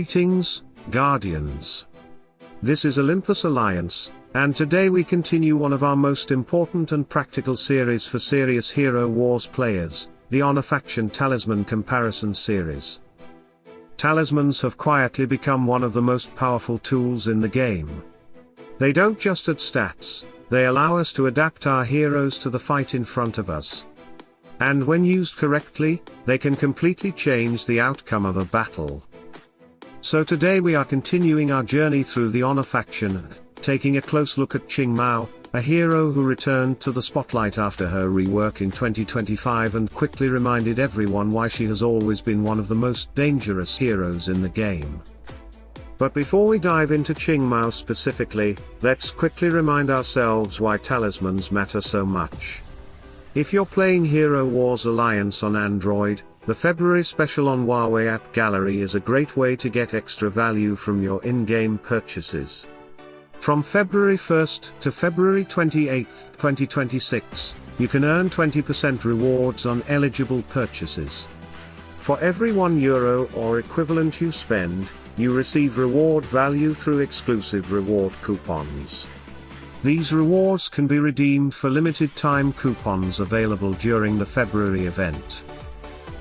Greetings, Guardians. This is Olympus Alliance, and today we continue one of our most important and practical series for serious Hero Wars players, the Honor Faction Talisman Comparison Series. Talismans have quietly become one of the most powerful tools in the game. They don't just add stats, they allow us to adapt our heroes to the fight in front of us. And when used correctly, they can completely change the outcome of a battle. So today we are continuing our journey through the Honor Faction, taking a close look at Qing Mao, a hero who returned to the spotlight after her rework in 2025 and quickly reminded everyone why she has always been one of the most dangerous heroes in the game. But before we dive into Qing Mao specifically, let's quickly remind ourselves why talismans matter so much. If you're playing Hero Wars Alliance on Android, the February special on Huawei AppGallery is a great way to get extra value from your in-game purchases. From February 1st to February 28th, 2026, you can earn 20% rewards on eligible purchases. For every €1 or equivalent you spend, you receive reward value through exclusive reward coupons. These rewards can be redeemed for limited time coupons available during the February event.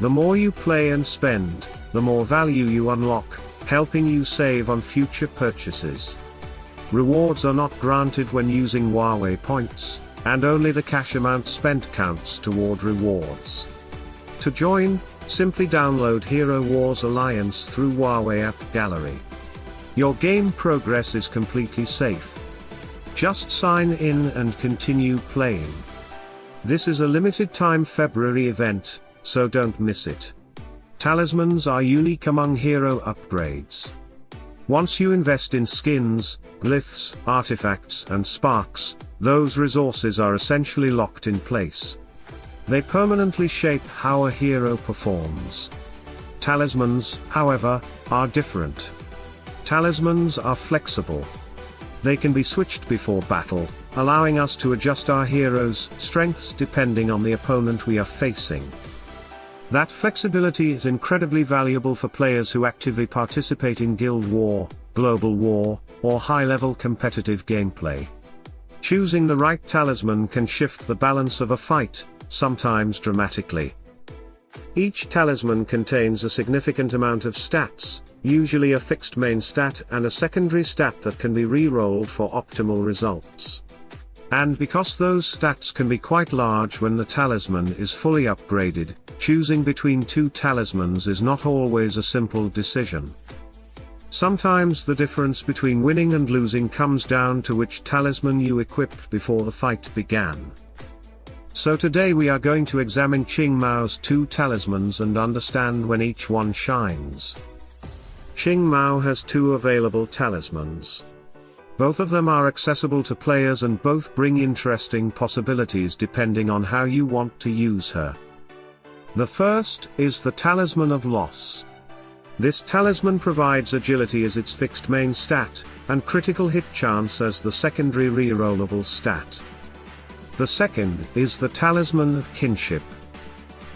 The more you play and spend, the more value you unlock, helping you save on future purchases. Rewards are not granted when using Huawei points, and only the cash amount spent counts toward rewards. To join, simply download Hero Wars Alliance through Huawei AppGallery. Your game progress is completely safe. Just sign in and continue playing. This is a limited time February event, so don't miss it. Talismans are unique among hero upgrades. Once you invest in skins, glyphs, artifacts and sparks, those resources are essentially locked in place. They permanently shape how a hero performs. Talismans, however, are different. Talismans are flexible. They can be switched before battle, allowing us to adjust our heroes' strengths depending on the opponent we are facing. That flexibility is incredibly valuable for players who actively participate in guild war, global war, or high-level competitive gameplay. Choosing the right talisman can shift the balance of a fight, sometimes dramatically. Each talisman contains a significant amount of stats, usually a fixed main stat and a secondary stat that can be re-rolled for optimal results. And because those stats can be quite large when the talisman is fully upgraded, choosing between two talismans is not always a simple decision. Sometimes the difference between winning and losing comes down to which talisman you equipped before the fight began. So today we are going to examine Qing Mao's two talismans and understand when each one shines. Qing Mao has two available talismans. Both of them are accessible to players and both bring interesting possibilities depending on how you want to use her. The first is the Talisman of Loss. This talisman provides agility as its fixed main stat, and critical hit chance as the secondary rerollable stat. The second is the Talisman of Kinship.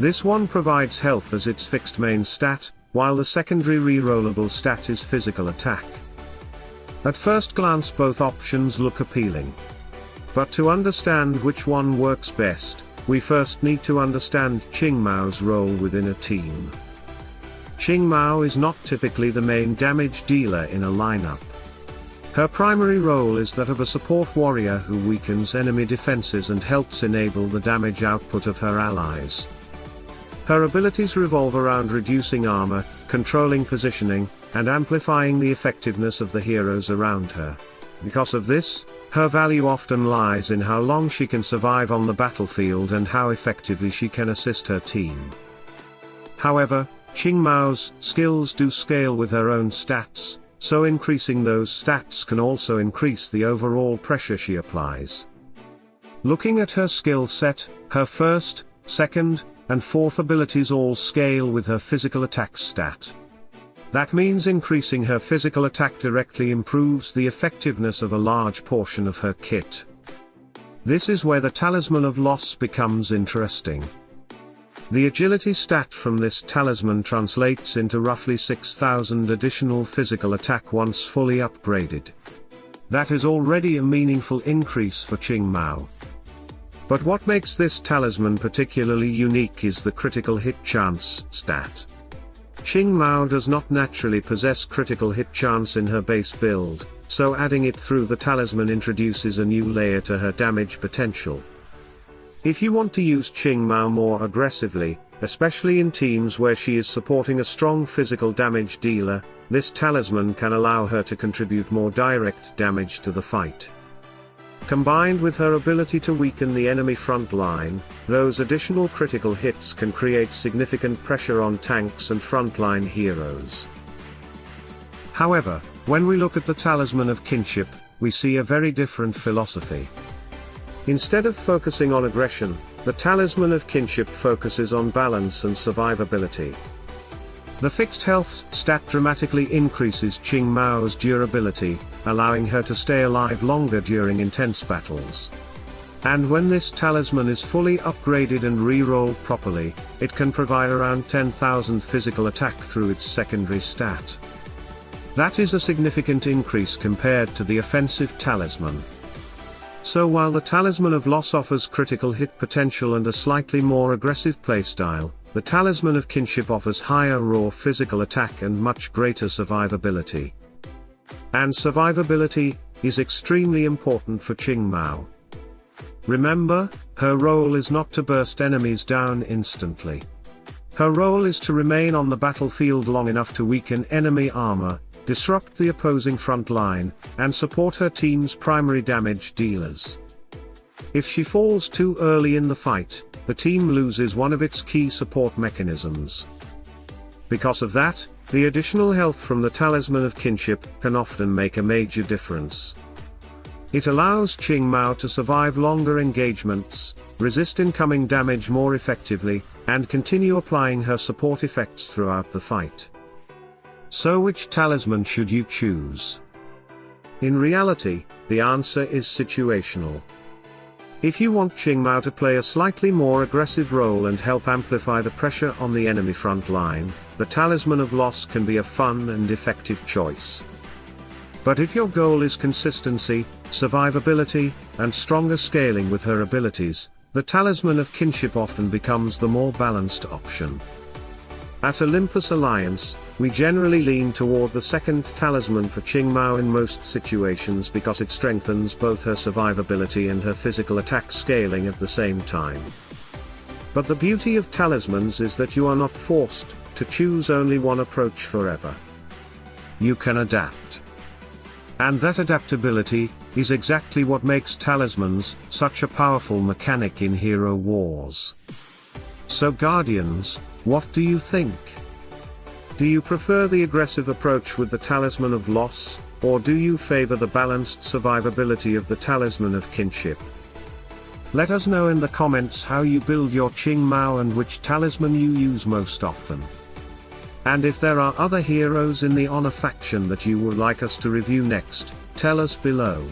This one provides health as its fixed main stat, while the secondary rerollable stat is physical attack. At first glance both options look appealing. But to understand which one works best, we first need to understand Qing Mao's role within a team. Qing Mao is not typically the main damage dealer in a lineup. Her primary role is that of a support warrior who weakens enemy defenses and helps enable the damage output of her allies. Her abilities revolve around reducing armor, controlling positioning, and amplifying the effectiveness of the heroes around her. Because of this, her value often lies in how long she can survive on the battlefield and how effectively she can assist her team. However, Qing Mao's skills do scale with her own stats, so increasing those stats can also increase the overall pressure she applies. Looking at her skill set, her first, second, and fourth abilities all scale with her physical attack stat. That means increasing her physical attack directly improves the effectiveness of a large portion of her kit. This is where the Talisman of Loss becomes interesting. The agility stat from this talisman translates into roughly 6,000 additional physical attack once fully upgraded. That is already a meaningful increase for Qing Mao. But what makes this talisman particularly unique is the critical hit chance stat. Qing Mao does not naturally possess critical hit chance in her base build, so adding it through the talisman introduces a new layer to her damage potential. If you want to use Qing Mao more aggressively, especially in teams where she is supporting a strong physical damage dealer, this talisman can allow her to contribute more direct damage to the fight. Combined with her ability to weaken the enemy front line, those additional critical hits can create significant pressure on tanks and frontline heroes. However, when we look at the Talisman of Kinship, we see a very different philosophy. Instead of focusing on aggression, the Talisman of Kinship focuses on balance and survivability. The fixed health stat dramatically increases Qing Mao's durability, allowing her to stay alive longer during intense battles. And when this talisman is fully upgraded and re-rolled properly, it can provide around 10,000 physical attack through its secondary stat. That is a significant increase compared to the offensive talisman. So while the Talisman of Loss offers critical hit potential and a slightly more aggressive playstyle, the Talisman of Kinship offers higher raw physical attack and much greater survivability. And survivability is extremely important for Qing Mao. Remember, her role is not to burst enemies down instantly. Her role is to remain on the battlefield long enough to weaken enemy armor, disrupt the opposing front line, and support her team's primary damage dealers. If she falls too early in the fight, the team loses one of its key support mechanisms. Because of that, the additional health from the Talisman of Kinship can often make a major difference. It allows Qing Mao to survive longer engagements, resist incoming damage more effectively, and continue applying her support effects throughout the fight. So which talisman should you choose? In reality, the answer is situational. If you want Qing Mao to play a slightly more aggressive role and help amplify the pressure on the enemy front line, the Talisman of Loss can be a fun and effective choice. But if your goal is consistency, survivability, and stronger scaling with her abilities, the Talisman of Kinship often becomes the more balanced option. At Olympus Alliance, we generally lean toward the second talisman for Qing Mao in most situations because it strengthens both her survivability and her physical attack scaling at the same time. But the beauty of talismans is that you are not forced to choose only one approach forever. You can adapt. And that adaptability is exactly what makes talismans such a powerful mechanic in hero wars. So Guardians, what do you think? Do you prefer the aggressive approach with the Talisman of Loss, or do you favor the balanced survivability of the Talisman of Kinship? Let us know in the comments how you build your Qing Mao and which talisman you use most often. And if there are other heroes in the Honor faction that you would like us to review next, tell us below.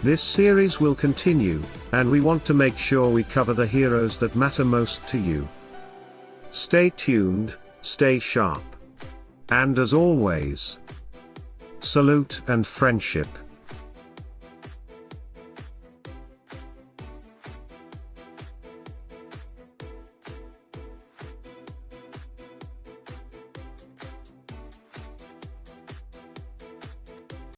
This series will continue, and we want to make sure we cover the heroes that matter most to you. Stay tuned, stay sharp. And as always, salute and friendship.